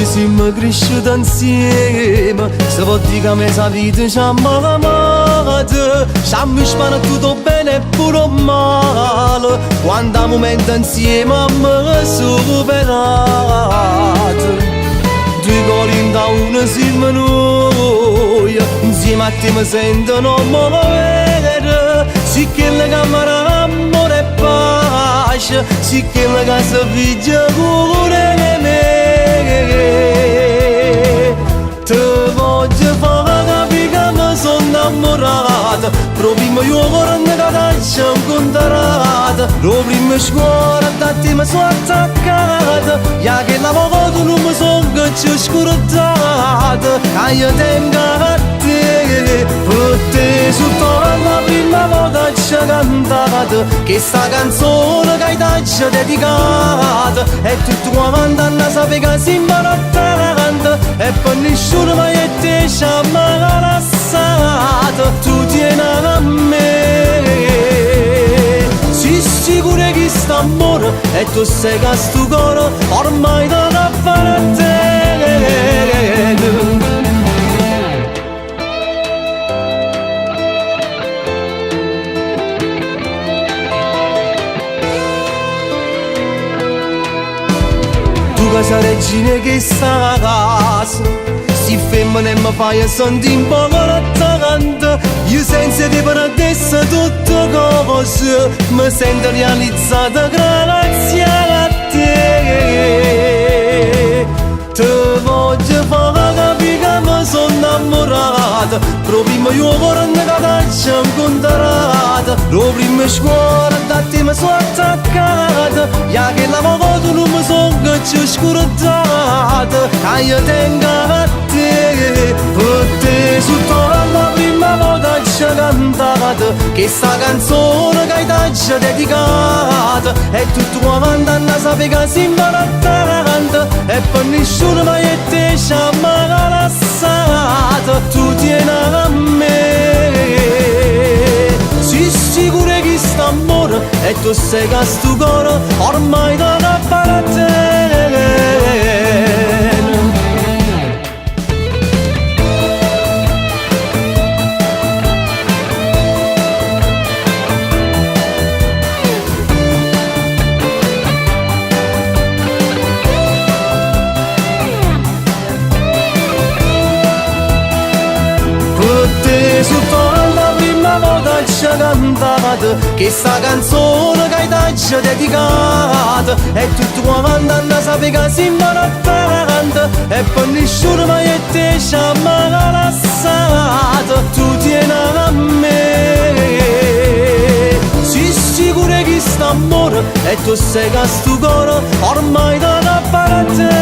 noi siamo cresciuti insieme, se può dire che questa vita ci ha amato, ci hanno sparato bene e pure male, quando a momento insieme abbiamo superato. Due cuori in da uno siamo noi, insieme a te mi sento non muovere, sì che la camera amore e pace, sì che la casa piglia pure me. Te voglio fare capire che mi sono innamorata, proprio il mio cuore che ti ho incontrato, proprio il mio cuore da te mi sono attaccata, ya che la voce non mi sono che ci ho scordato, che io tengo a te, per te sotto la prima volta ci ho cantato, che sta canzone che ti ho dedicata, e tutto quanto a sapere che si imbarazzante, e per nessuno mai e te ci ha mai lasciato, tu tieni a me, sei sicuro che sta amore, e tu sai che sto cuore ormai da appartiene. Casa regina che sta a casa, si femmina e mi fai sentire un po' corazzante, io senza te per adesso tutte cose, mi sento realizzata grazie a te. Te voglio fare capire che mi sono innamorata, proprio il mio cuore che ti ho incontrato, proprio il mio cuore da te mi sono attaccata, ya che la voce non mi sono che ci ho scordato, che io tengo a te, per te sotto la prima volta ci ho cantato, che sta canzone che ti ho dedicata, e tutto quanto a sapere che si imbarazzante, e per nessuno mai e te ci ha mai lasciato, tu tieni a me, sei sicuro che sta amore, e tu sai che sto cuore ormai da appartiene. Sotto la prima volta ci ho cantato, che sta canzone che ti ho dedicata, e tutto quanto a sapere che si imbarazzante, e per nessuno mai e te ci ha mai lasciato, tu tieni a me, sei sicuro che sta amore, e tu sai che sto cuore ormai da appartiene.